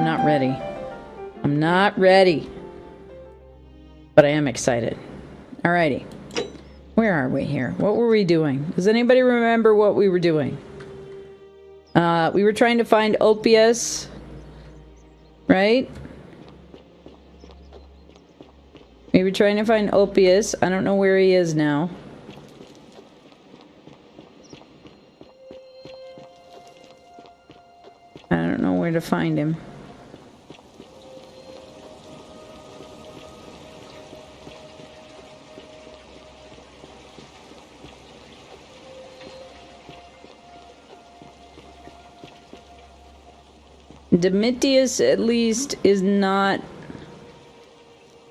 I'm not ready. I'm not ready. But I am excited. Alrighty. Where are we here? What were we doing? Does anybody remember what we were doing? We were trying to find Opius. Right? We were trying to find Opius. I don't know where he is now. I don't know where to find him. Domitius, at least, is not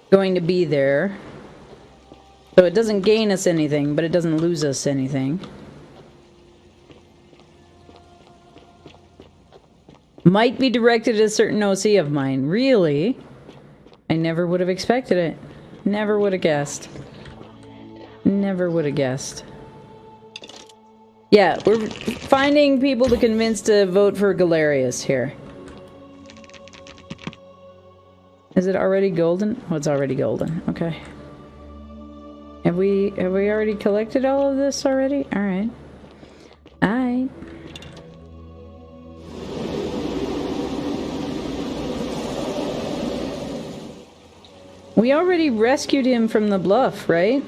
going to be there. So it doesn't gain us anything, but it doesn't lose us anything. Might be directed at a certain OC of mine. Really? I never would have expected it. Never would have guessed. Never would have guessed. Yeah, we're finding people to convince to vote for Galerius here. Is it already golden? Oh, it's already golden. Okay. Have we already collected all of this already? Alright. Alright. We already rescued him from the bluff, right?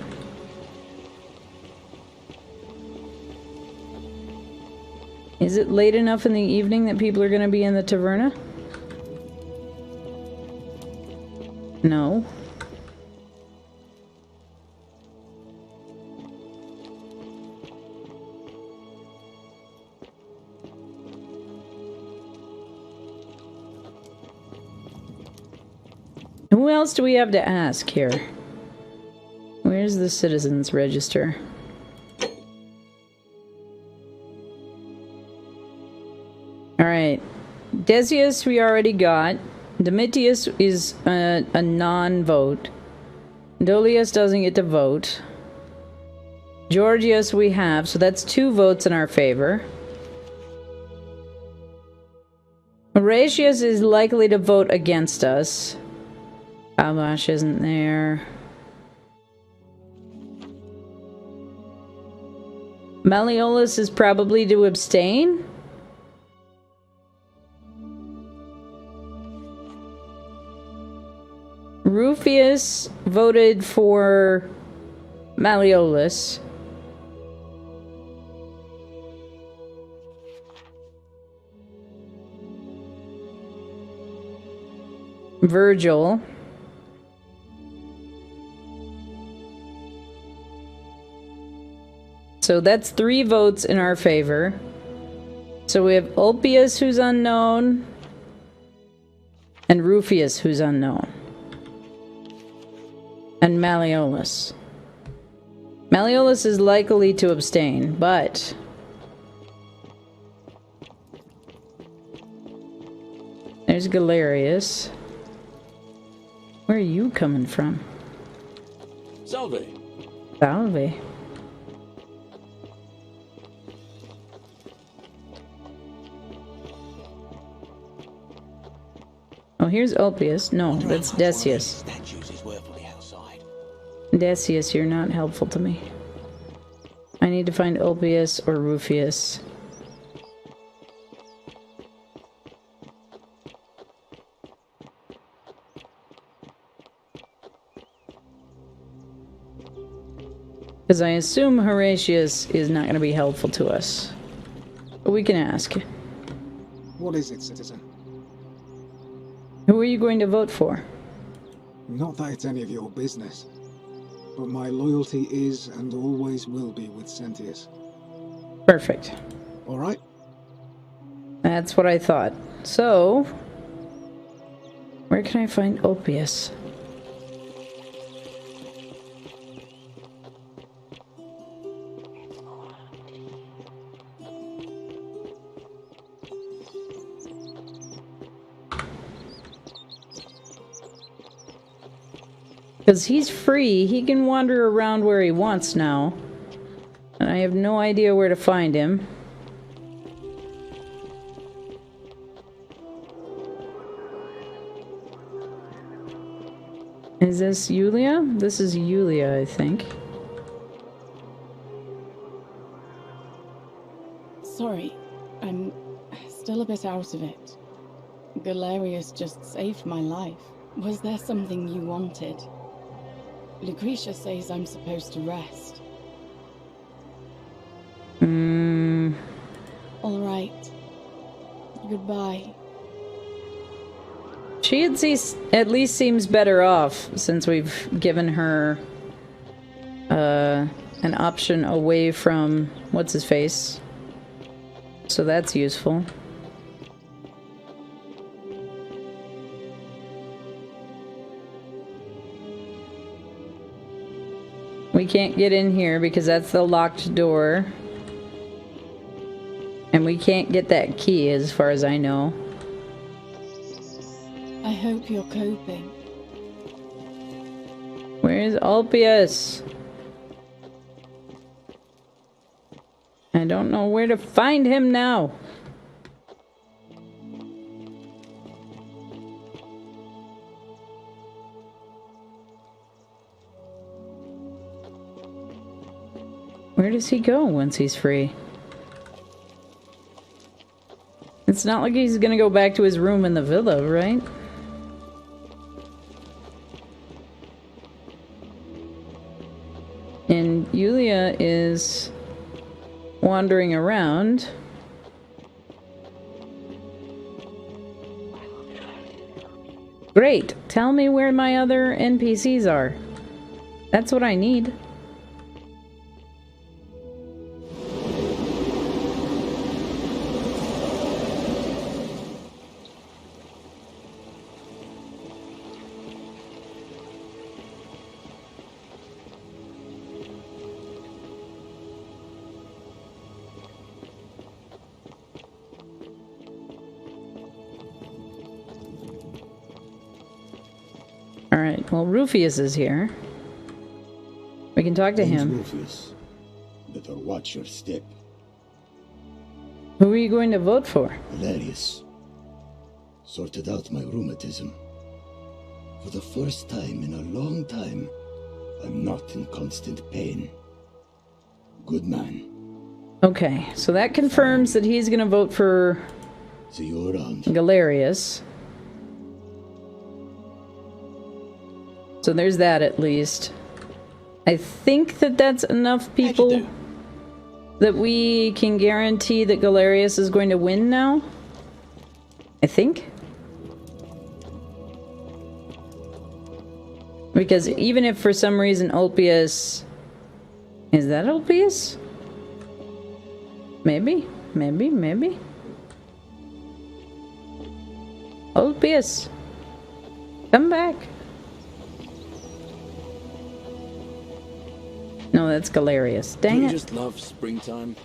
Is it late enough in the evening that people are going to be in the taverna? No. Who else do we have to ask here? Where's the citizens register? Alright. Decius we already got. Domitius is a non-vote. Dolius doesn't get to vote. Georgius we have, so that's 2 votes in our favor. Horatius is likely to vote against us. Alvash isn't there. Malleolus is probably to abstain. Rufius voted for Malleolus. Virgil. So that's 3 votes in our favor. So we have Ulpius, who's unknown, and Rufius, who's unknown. And Malleolus. Malleolus is likely to abstain, but there's Galerius. Where are you coming from? Salve. Salve. Oh, here's Ulpius. No, that's Decius. Decius, you're not helpful to me. I need to find Ulpius or Rufius. Because I assume Horatius is not going to be helpful to us. But we can ask. What is it, citizen? Who are you going to vote for? Not that it's any of your business. But my loyalty is and always will be with Sentius. Perfect. All right? That's what I thought. So, where can I find Ulpius? Because he's free, he can wander around where he wants now. And I have no idea where to find him. Is this Yulia? This is Yulia, I think. Sorry, I'm still a bit out of it. Galerius just saved my life. Was there something you wanted? Lucretia says I'm supposed to rest. All right. Goodbye. She at least seems better off since we've given her an option away from what's his face. So that's useful. We can't get in here because that's the locked door. And we can't get that key as far as I know. I hope you're coping. Where's Ulpius? I don't know where to find him now. Where does he go once he's free? It's not like he's gonna go back to his room in the villa, right? And Yulia is wandering around. Great! Tell me where my other NPCs are. That's what I need. Alright, well, Rufius is here. We can talk to him. Rufius, better watch your step. Who are you going to vote for? Hilarious. Sorted out my rheumatism. For the first time in a long time, I'm not in constant pain. Good man. Okay, so that confirms that he's gonna vote for See you around. Galerius. So there's that at least. I think that that's enough people that we can guarantee that Galerius is going to win now. I think. Because even if for some reason Ulpius... Is that Ulpius? Maybe. Maybe. Ulpius. Come back. No, that's Galerius. Dang Do it. you just love springtime?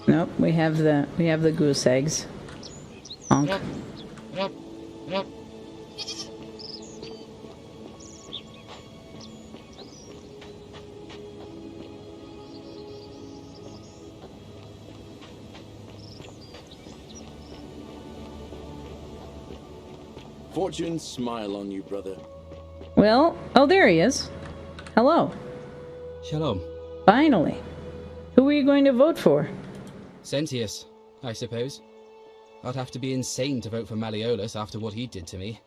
Nope, we have the goose eggs. Honk. Fortune smile on you, brother. Well, oh, there he is. Hello. Shalom. Finally. Who are you going to vote for? Sentius, I suppose. I'd have to be insane to vote for Malleolus after what he did to me.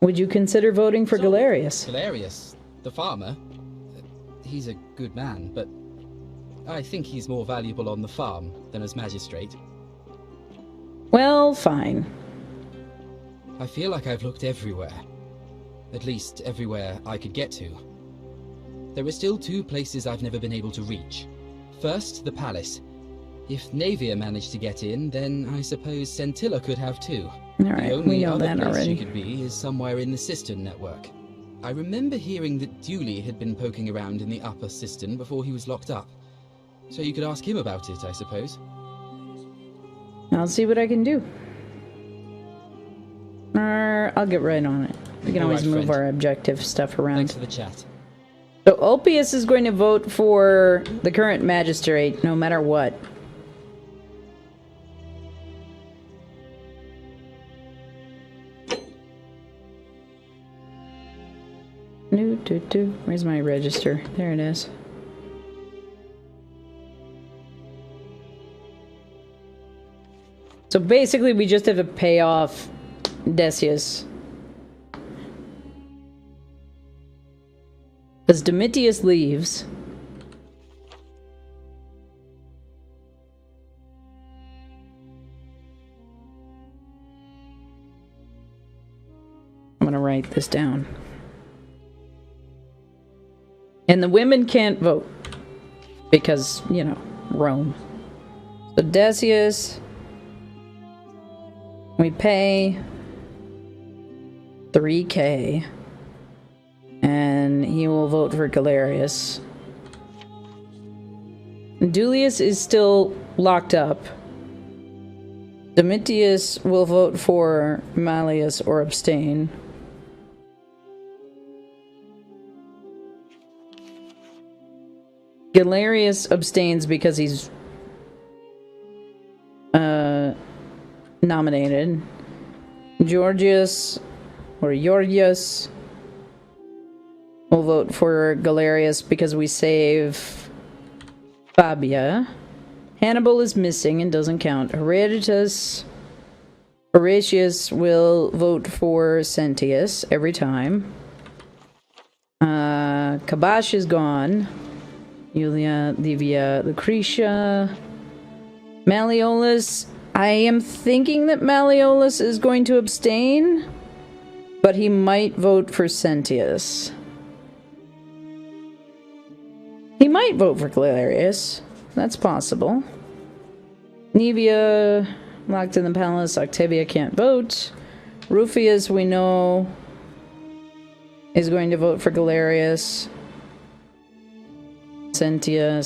Would you consider voting for Galerius? Galerius, the farmer? He's a good man, but I think he's more valuable on the farm than as magistrate. Well, fine. I feel like I've looked everywhere. At least everywhere I could get to. There are still two places I've never been able to reach. First, the palace. If Navia managed to get in, then I suppose Centilla could have too. Alright, The we only know other that place already. she could be is somewhere in the cistern network. I remember hearing that Dooley had been poking around in the upper cistern before he was locked up. So you could ask him about it, I suppose. I'll see what I can do. I'll get right on it. We can always Alright, move friend. our objective stuff around. Thanks for the chat. So Ulpius is going to vote for the current magistrate, no matter what. Where's my register? There it is. So basically, we just have to pay off Decius. As Domitius leaves, I'm gonna write this down. And the women can't vote because, you know, Rome. So Decius, we pay 3K. And he will vote for Galerius. Dulius is still locked up. Domitius will vote for Malleus or abstain. Galerius abstains because he's nominated. Georgius will vote for Galerius because we save Fabia. Hannibal is missing and doesn't count. Horatius will vote for Sentius every time. Kabash is gone. Julia, Livia, Lucretia. Malleolus. I am thinking that Malleolus is going to abstain, but he might vote for Sentius. He might vote for Galerius. That's possible. Nevia, locked in the palace. Octavia can't vote. Rufius, we know, is going to vote for Galerius. Scintilla,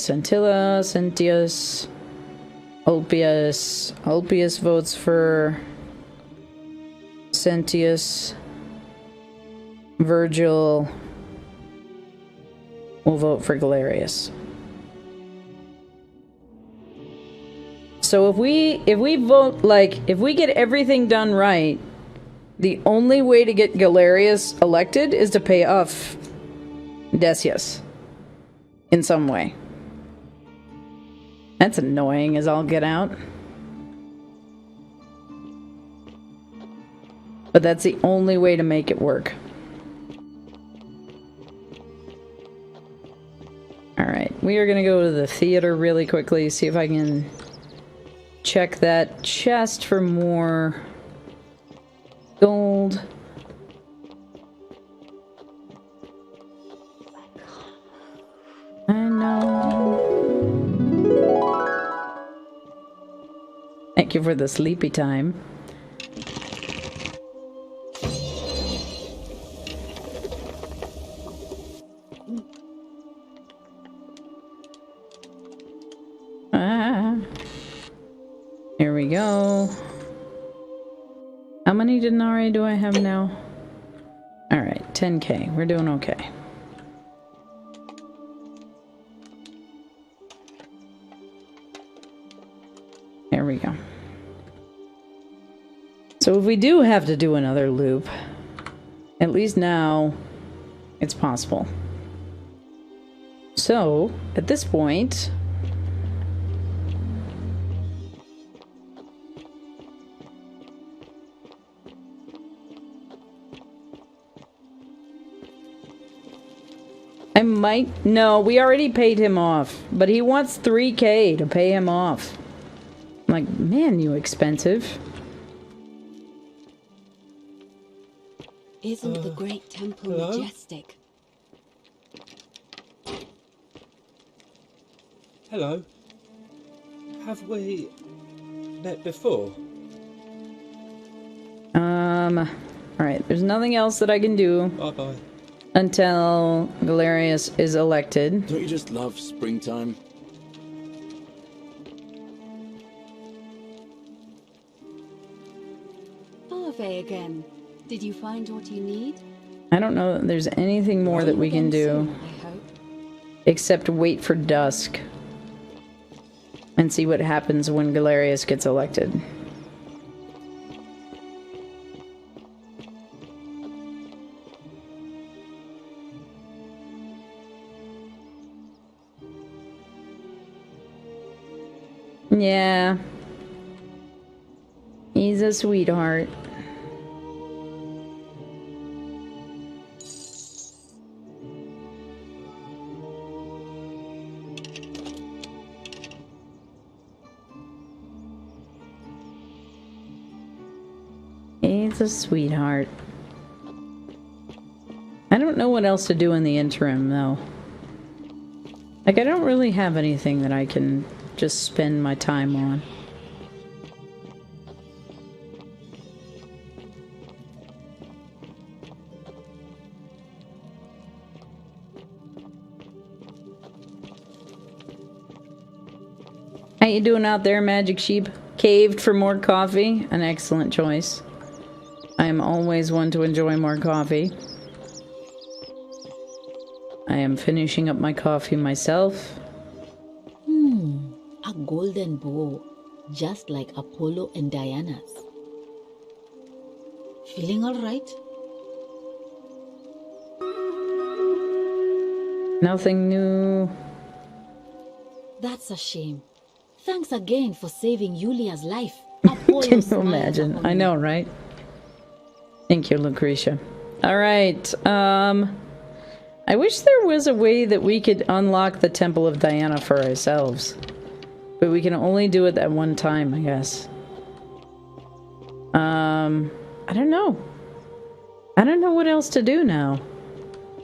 Sentius. Ulpius votes for Sentius. Virgil will vote for Galerius. So if we vote, like, if we get everything done right, the only way to get Galerius elected is to pay off Decius in some way. That's annoying as all get out. But that's the only way to make it work. Alright, we are gonna go to the theater really quickly, see if I can check that chest for more gold. I know. Thank you for the sleepy time. Here we go. How many denarii do I have now? Alright, 10k. We're doing okay. There we go. So if we do have to do another loop, at least now it's possible. So, at this point, I might... No, we already paid him off. But he wants 3k to pay him off. I'm like, man, you expensive. Isn't the great temple majestic? Hello. Have we met before? Alright, there's nothing else that I can do. Bye-bye. Until Galerius is elected. Don't you just love springtime? Ave again. Did you find what you need? I don't know that there's anything more that we can do. Soon, I hope. Except wait for dusk. And see what happens when Galerius gets elected. Yeah. He's a sweetheart. He's a sweetheart. I don't know what else to do in the interim, though. Like, I don't really have anything that I can just spend my time on. How you doing out there, Magic Sheep? Caved for more coffee? An excellent choice. I am always one to enjoy more coffee. I am finishing up my coffee myself. A golden bow, just like Apollo and Diana's. Feeling all right? Nothing new. That's a shame. Thanks again for saving Yulia's life. Can you imagine? I know, right? Thank you, Lucretia. Alright, I wish there was a way that we could unlock the Temple of Diana for ourselves. But we can only do it at one time, I guess. I don't know. I don't know what else to do now.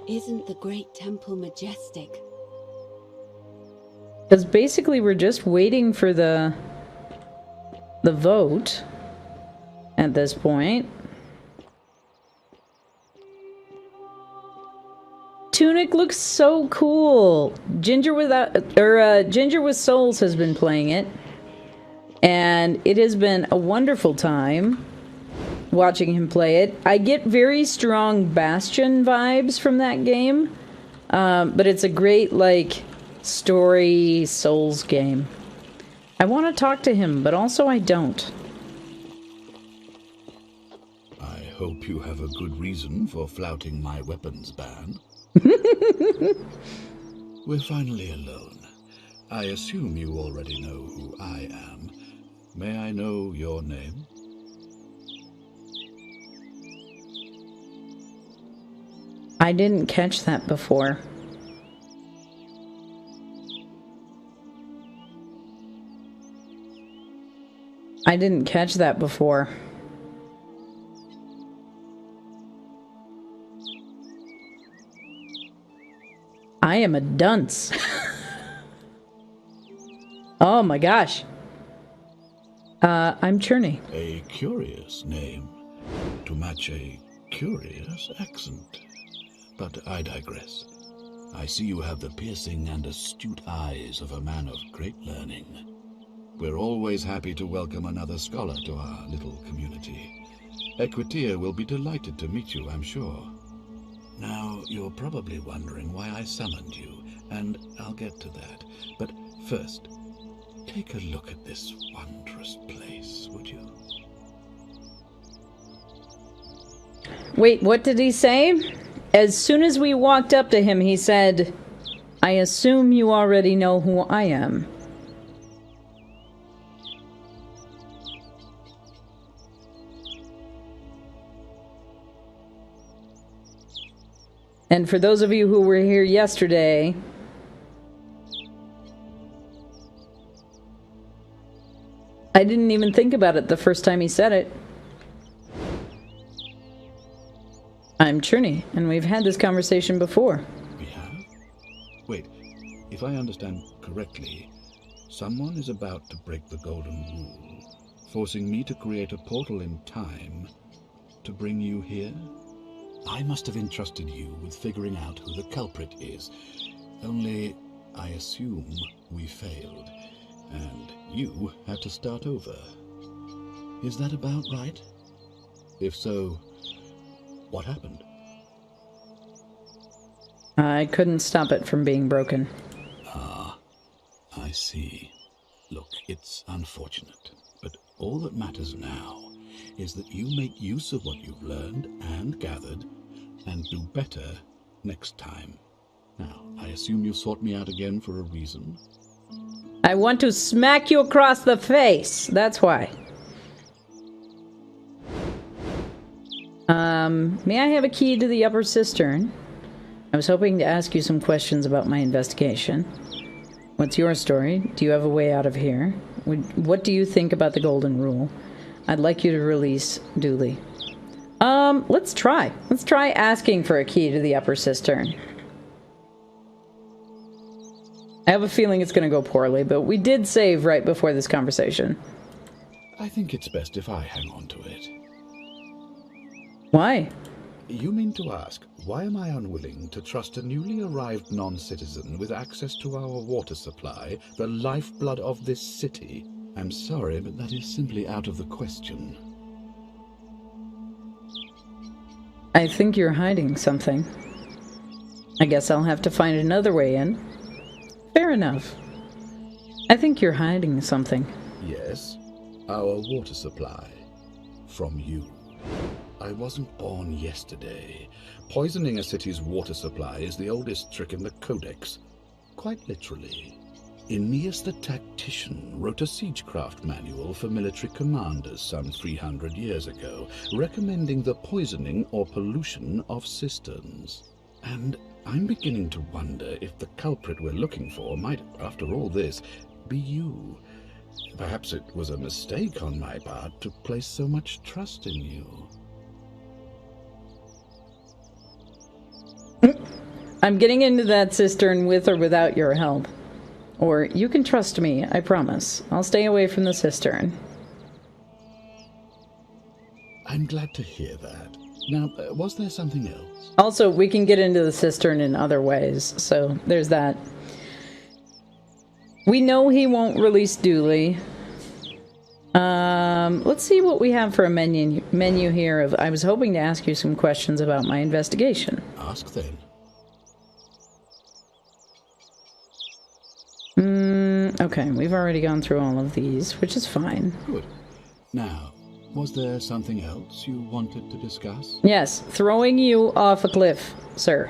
Isn't the great temple majestic? Because basically we're just waiting for the vote at this point. Tunic looks so cool. Ginger with Souls has been playing it, and it has been a wonderful time watching him play it. I get very strong Bastion vibes from that game, but it's a great, like, story Souls game. I want to talk to him, but also I don't. I hope you have a good reason for flouting my weapons ban. We're finally alone. I assume you already know who I am. May I know your name? I didn't catch that before. I didn't catch that before. I am a dunce. Oh my gosh. I'm Churney. A curious name to match a curious accent. But I digress. I see you have the piercing and astute eyes of a man of great learning. We're always happy to welcome another scholar to our little community. Equitia will be delighted to meet you, I'm sure. Now, you're probably wondering why I summoned you, and I'll get to that. But first, take a look at this wondrous place, would you? Wait, what did he say? As soon as we walked up to him, he said, I assume you already know who I am. And for those of you who were here yesterday, I didn't even think about it the first time he said it. I'm Churney, and we've had this conversation before. We have? Wait, if I understand correctly, someone is about to break the golden rule, forcing me to create a portal in time to bring you here? I must have entrusted you with figuring out who the culprit is. Only, I assume we failed, and you had to start over. Is that about right? If so, what happened? I couldn't stop it from being broken. Ah, I see. Look, it's unfortunate, but all that matters now is that you make use of what you've learned and gathered, and do better next time. Now, I assume you sought me out again for a reason? I want to smack you across the face. That's why. May I have a key to the upper cistern? I was hoping to ask you some questions about my investigation. What's your story? Do you have a way out of here? What do you think about the Golden Rule? I'd like you to release Dooley. Let's try. Let's try asking for a key to the upper cistern. I have a feeling it's going to go poorly, but we did save right before this conversation. I think it's best if I hang on to it. Why? You mean to ask, why am I unwilling to trust a newly arrived non-citizen with access to our water supply, the lifeblood of this city? I'm sorry, but that is simply out of the question. I think you're hiding something. I guess I'll have to find another way in. Fair enough. I think you're hiding something. Yes, our water supply. From you. I wasn't born yesterday. Poisoning a city's water supply is the oldest trick in the Codex. Quite literally. Aeneas the Tactician wrote a siegecraft manual for military commanders some 300 years ago, recommending the poisoning or pollution of cisterns. And I'm beginning to wonder if the culprit we're looking for might, after all this, be you. Perhaps it was a mistake on my part to place so much trust in you. I'm getting into that cistern with or without your help. Or you can trust me, I promise. I'll stay away from the cistern. I'm glad to hear that. Now, was there something else? Also, we can get into the cistern in other ways, so there's that. We know he won't release Dooley. Let's see what we have for a menu here. I was hoping to ask you some questions about my investigation. Ask then. Okay, we've already gone through all of these, which is fine. Good. Now, was there something else you wanted to discuss? Yes, throwing you off a cliff, sir.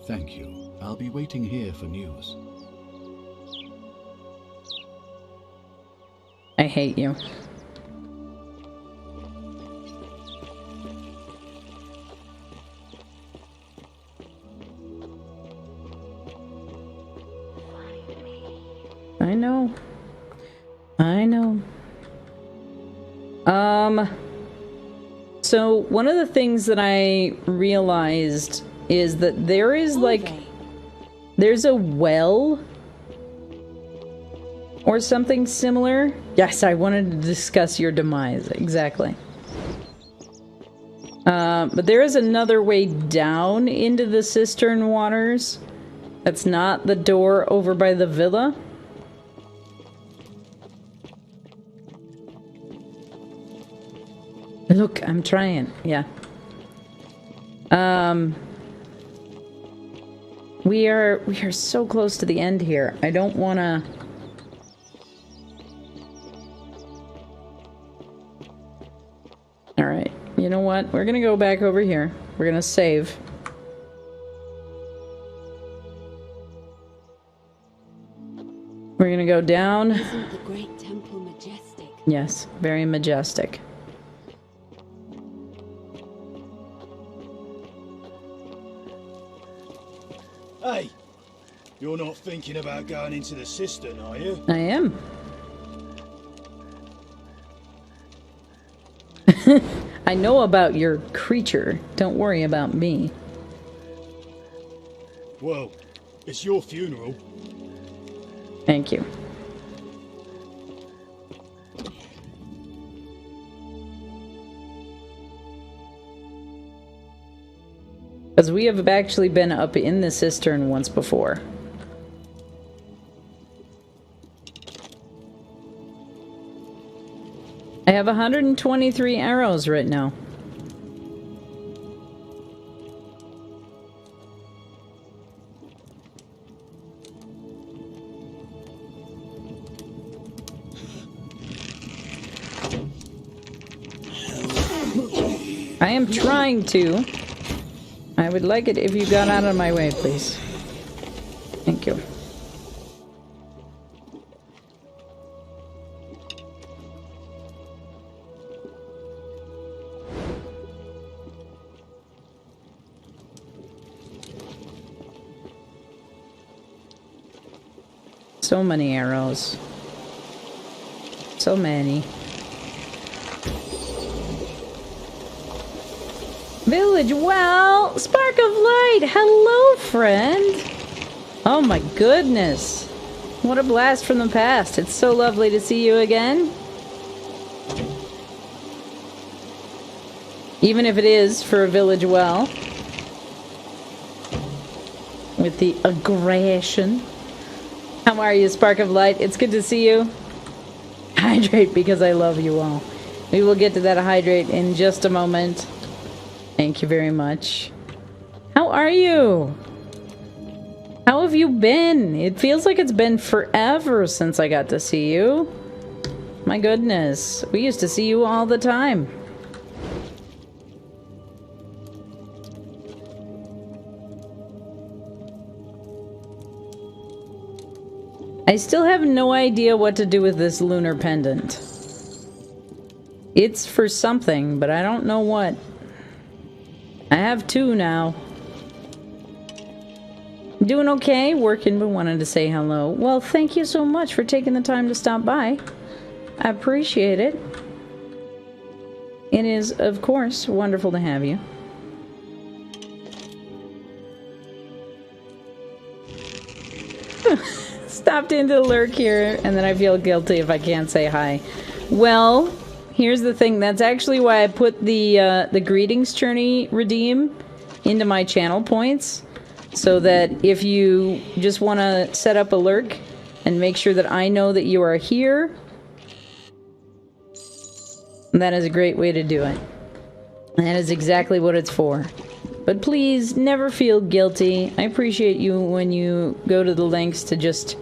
Thank you. I'll be waiting here for news. I hate you. I know. I know. So one of the things that I realized is that there is there's a well or something similar. Yes, I wanted to discuss your demise, exactly. But there is another way down into the cistern waters. That's not the door over by the villa. Look, I'm trying. Yeah. We are so close to the end here. I don't want to. All right. You know what? We're going to go back over here. We're going to save. We're going to go down. Isn't the great temple majestic? Yes, very majestic. Hey, you're not thinking about going into the cistern, are you? I am. I know about your creature. Don't worry about me. Well, it's your funeral. Thank you. Because we have actually been up in the cistern once before. I have 123 arrows right now. I am trying to. I would like it if you got out of my way, please. Thank you. So many arrows. So many. Village well! Spark of light! Hello, friend! Oh my goodness! What a blast from the past. It's so lovely to see you again. Even if it is for a village well. With the aggression. How are you, Spark of Light? It's good to see you. Hydrate because I love you all. We will get to that hydrate in just a moment. Thank you very much. How are you? How have you been? It feels like it's been forever since I got to see you. My goodness. We used to see you all the time. I still have no idea what to do with this lunar pendant. It's for something, but I don't know what. I have 2 now. Doing okay, working, but wanted to say hello. Well, thank you so much for taking the time to stop by. I appreciate it. It is, of course, wonderful to have you. Stopped in to lurk here, and then I feel guilty if I can't say hi. Well, here's the thing. That's actually why I put the greetings journey redeem into my channel points, so that if you just want to set up a lurk and make sure that I know that you are here, that is a great way to do it. And that is exactly what it's for. But please, never feel guilty. I appreciate you when you go to the lengths to just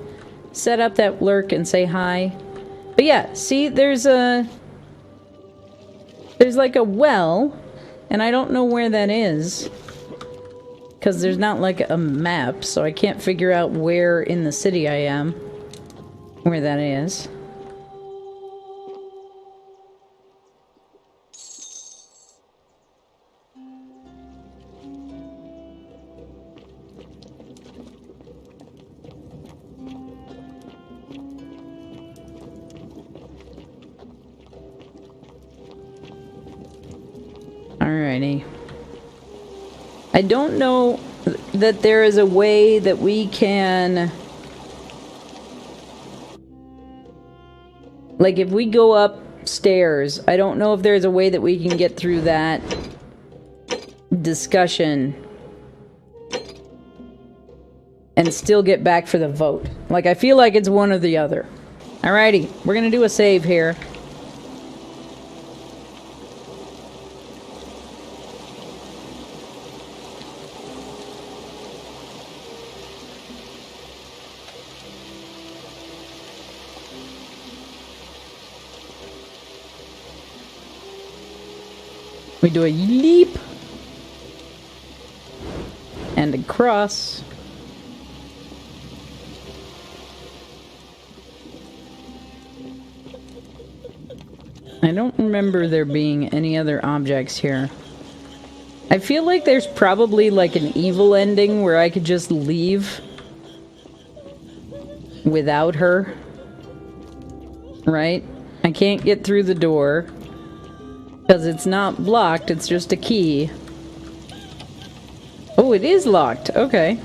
set up that lurk and say hi. But yeah, see, there's like a well, and I don't know where that is. Because there's not like a map, so I can't figure out where in the city I am. Where that is. Alrighty. I don't know that there is a way that we can... Like, if we go upstairs, I don't know if there's a way that we can get through that discussion and still get back for the vote. Like, I feel like it's one or the other. Alrighty, we're gonna do a save here. We do a leap and a cross. I don't remember there being any other objects here. I feel like there's probably like an evil ending where I could just leave without her. Right? I can't get through the door. Because it's not blocked, it's just a key. Oh, it is locked. Okay.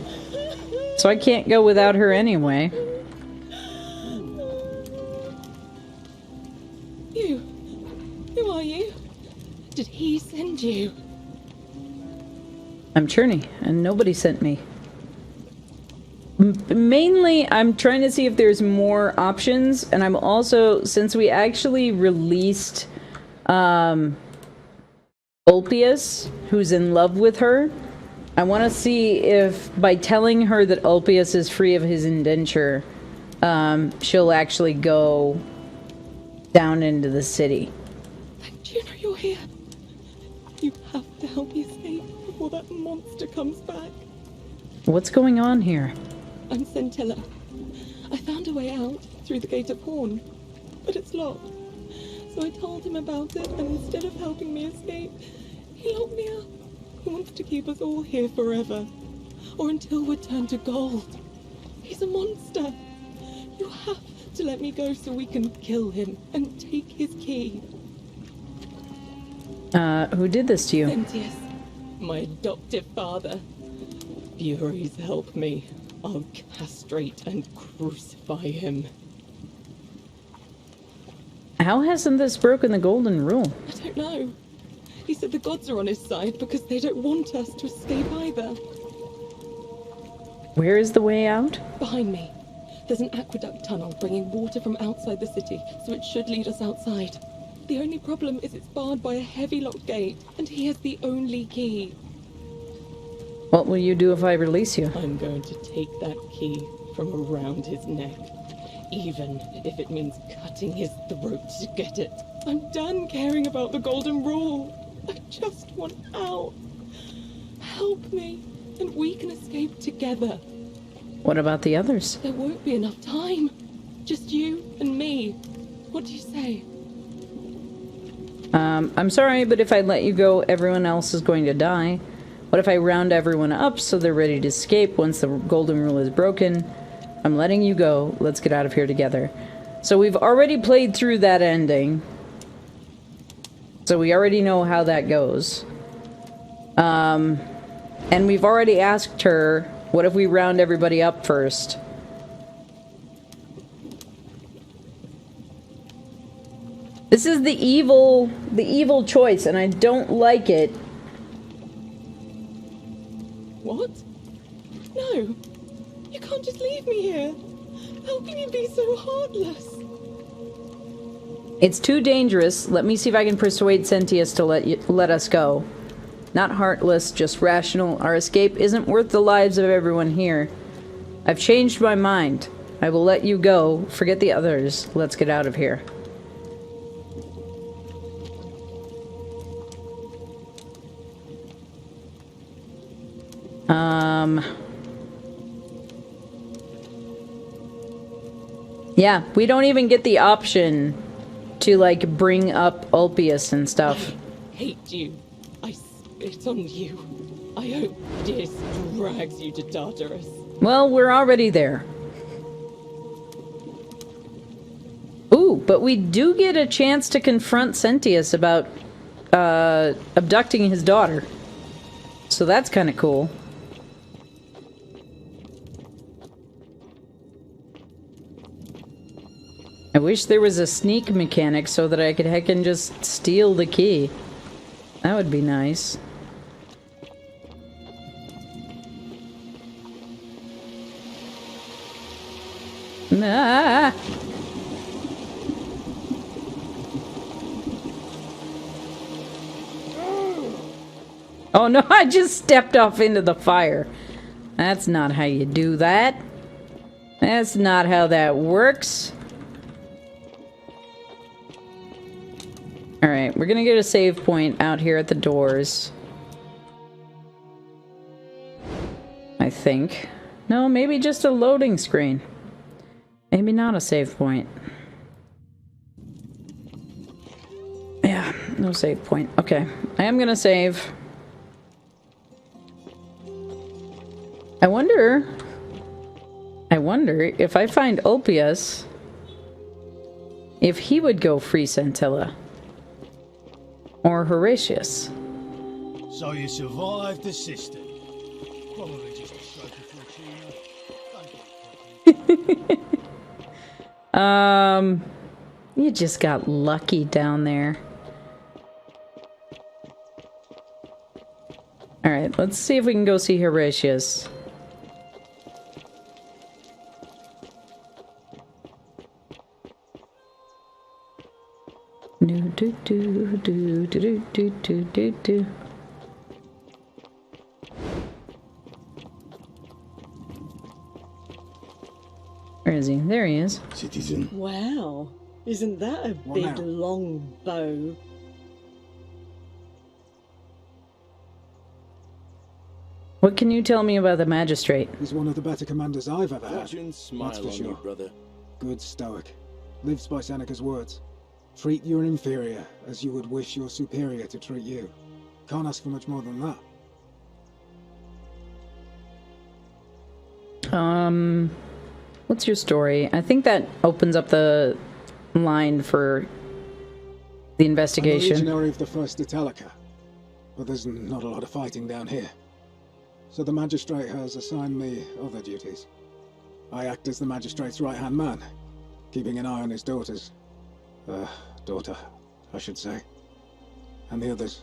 So I can't go without her anyway. You? Who are you? Did he send you? I'm Cherney, and nobody sent me. Mainly, I'm trying to see if there's more options, and I'm also, since we actually released Ulpius, who's in love with her, I want to see if by telling her that Ulpius is free of his indenture, she'll actually go down into the city. Do you know you're here? You have to help me escape before that monster comes back. What's going on here? I'm Scintilla. I found a way out through the Gate of Horn, but it's locked. So I told him about it, and instead of helping me escape, he locked me up. He wants to keep us all here forever, or until we're turned to gold. He's a monster. You have to let me go so we can kill him and take his key. Who did this to you? Sentius, my adoptive father. Furies, help me. I'll castrate and crucify him. How hasn't this broken the golden rule? I don't know. He said the gods are on his side because they don't want us to escape either. Where is the way out? Behind me. There's an aqueduct tunnel bringing water from outside the city, so it should lead us outside. The only problem is it's barred by a heavy locked gate, and he has the only key. What will you do if I release you? I'm going to take that key from around his neck, even if it means cutting his throat to get it. I'm done caring about the golden rule. I just want out. Help me, and we can escape together. What about the others? There won't be enough time. Just you and me. What do you say? I'm sorry, but if I let you go, everyone else is going to die. What if I round everyone up so they're ready to escape once the golden rule is broken? I'm letting you go. Let's get out of here together. So we've already played through that ending. So we already know how that goes. And we've already asked her, what if we round everybody up first? This is the evil choice, and I don't like it. What? No. You can't just leave me here. How can you be so heartless? It's too dangerous. Let me see if I can persuade Sentius to let us go. Not heartless, just rational. Our escape isn't worth the lives of everyone here. I've changed my mind. I will let you go. Forget the others. Let's get out of here. Yeah, we don't even get the option to, like, bring up Ulpius and stuff. I hate you. I spit on you. I hope this drags you to Tartarus. Well, we're already there. Ooh, but we do get a chance to confront Sentius about abducting his daughter. So that's kind of cool. I wish there was a sneak mechanic so that I could heckin' just steal the key. That would be nice. Ah! Oh no, I just stepped off into the fire. That's not how you do that. That's not how that works. Alright, we're gonna get a save point out here at the doors. I think. No, maybe just a loading screen. Maybe not a save point. Yeah, no save point. Okay, I am gonna save. I wonder if I find Ulpius, if he would go free Scintilla. Or Horatius. So you survived the system. Probably just a stroke of fortuna. You just got lucky down there. Alright, let's see if we can go see Horatius. Do do do do do do do do do. Where is he? There he is. Citizen. Wow, isn't that a What big now? long bow? What can you tell me about the magistrate? He's one of the better commanders I've ever had. Fortune That's smile for on sure. you, brother. Good stoic. Lives by Seneca's words. Treat your inferior as you would wish your superior to treat you. Can't ask for much more than that. What's your story? I think that opens up the line for the I'm a investigation. legionary of the First Italica, but there's not a lot of fighting down here. So the magistrate has assigned me other duties. I act as the magistrate's right-hand man, keeping an eye on his daughter, I should say, and the others,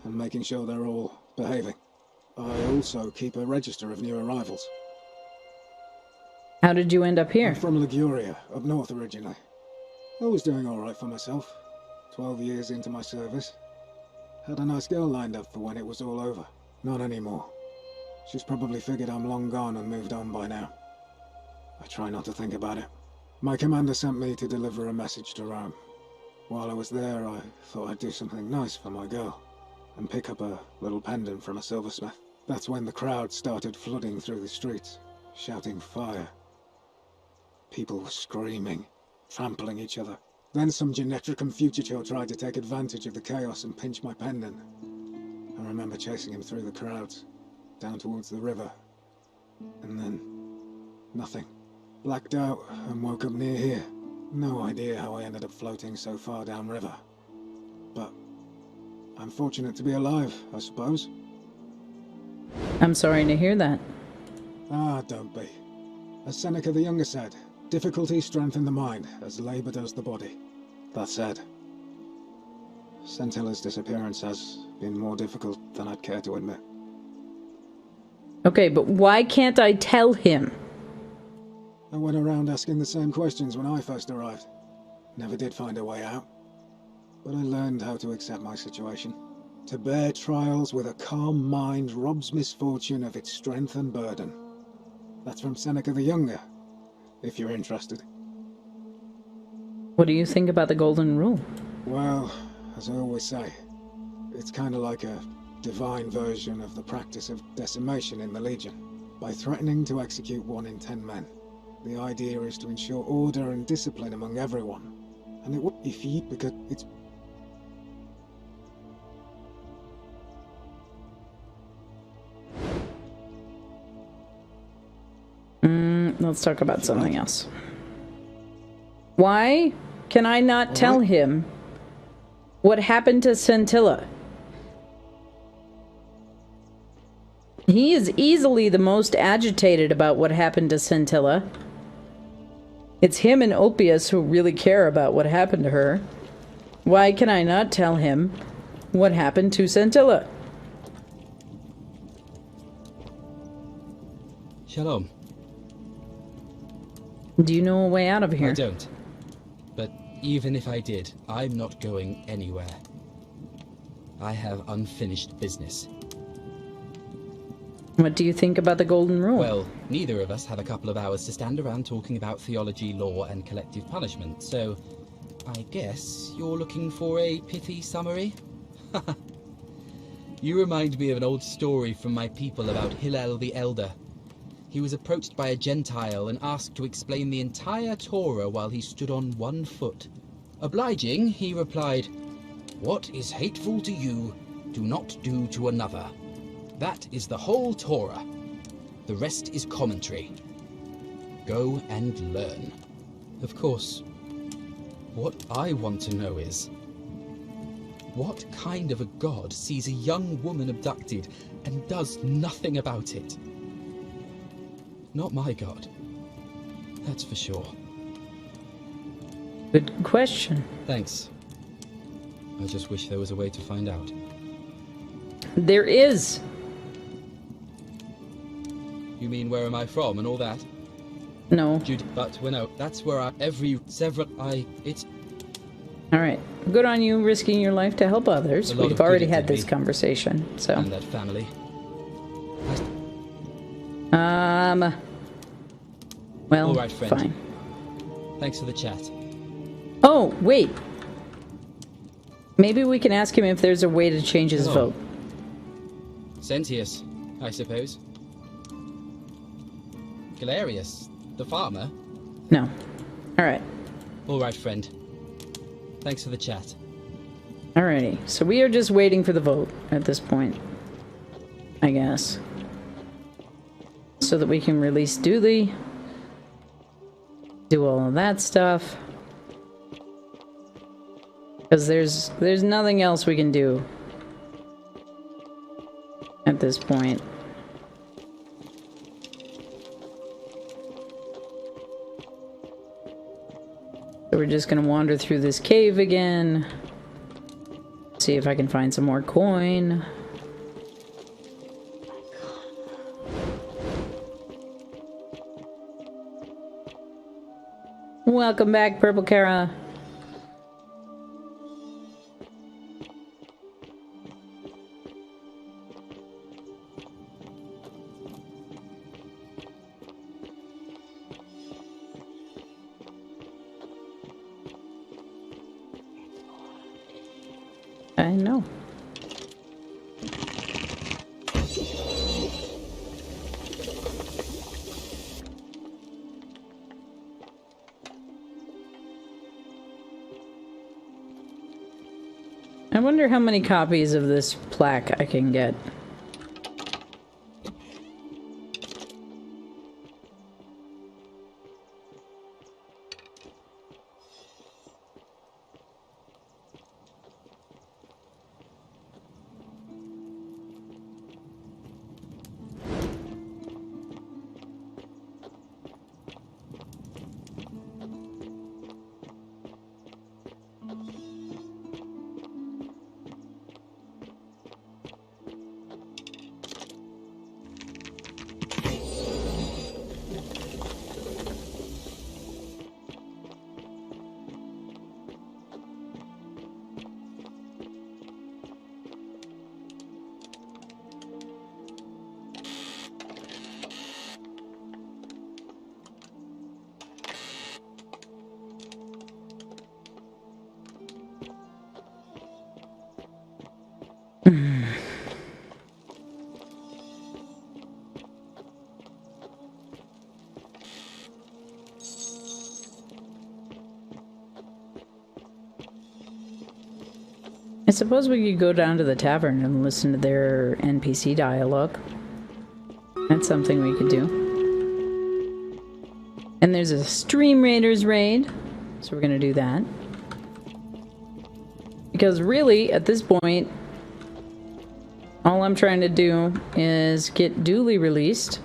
and making sure they're all behaving. I also keep a register of new arrivals. How did you end up here? I'm from Liguria, up north originally. I was doing all right for myself. 12 years into my service. Had a nice girl lined up for when it was all over. Not anymore. She's probably figured I'm long gone and moved on by now. I try not to think about it. My commander sent me to deliver a message to Rome. While I was there, I thought I'd do something nice for my girl, and pick up a little pendant from a silversmith. That's when the crowd started flooding through the streets, shouting fire. People were screaming, trampling each other. Then some Genetricum Fugitor tried to take advantage of the chaos and pinch my pendant. I remember chasing him through the crowds, down towards the river. And then, nothing. Blacked out and woke up near here. No idea how I ended up floating so far downriver. But I'm fortunate to be alive, I suppose. I'm sorry to hear that. Ah, don't be. As Seneca the Younger said, difficulty strengthens the mind, as labor does the body. That said, Centilla's disappearance has been more difficult than I'd care to admit. Okay, but why can't I tell him? I went around asking the same questions when I first arrived. Never did find a way out. But I learned how to accept my situation. To bear trials with a calm mind robs misfortune of its strength and burden. That's from Seneca the Younger, if you're interested. What do you think about the Golden Rule? Well, as I always say, it's kind of like a divine version of the practice of decimation in the Legion. By threatening to execute 1 in 10 men. The idea is to ensure order and discipline among everyone. And it would if you, because it's... Let's talk about something else. Why can I not tell him what happened to Scintilla? He is easily the most agitated about what happened to Scintilla. It's him and Opius who really care about what happened to her. Why can I not tell him what happened to Scintilla? Shalom. Do you know a way out of here? I don't. But even if I did, I'm not going anywhere. I have unfinished business. What do you think about the Golden Rule? Well, neither of us have a couple of hours to stand around talking about theology, law, and collective punishment, so I guess you're looking for a pithy summary? You remind me of an old story from my people about Hillel the Elder. He was approached by a Gentile and asked to explain the entire Torah while he stood on 1 foot. Obliging, he replied, "What is hateful to you, do not do to another. That is the whole Torah. The rest is commentary. Go and learn." Of course, what I want to know is, what kind of a god sees a young woman abducted and does nothing about it? Not my god. That's for sure. Good question. Thanks. I just wish there was a way to find out. There is. You mean where am I from and all that? No. But well, no, that's where it's... Alright. Good on you risking your life to help others. A lot We've of already good it had did this me. conversation, so. And that family. Well, All right, friend. fine. Thanks for the chat. Oh, wait. Maybe we can ask him if there's a way to change his Hello. vote. Sentius, I suppose. Galerius, the farmer. No. Alright. All right, friend. Thanks for the chat. Alrighty. So we are just waiting for the vote at this point. I guess. So that we can release Dooley. do all of that stuff. Because there's nothing else we can do at this point. So we're just gonna wander through this cave again. See if I can find some more coin. Welcome back, Purple Kara. I know. I wonder how many copies of this plaque I can get. I suppose we could go down to the tavern and listen to their NPC dialogue. That's something we could do. And there's a Stream Raiders raid, so we're gonna do that. Because really, at this point, all I'm trying to do is get Dooley released.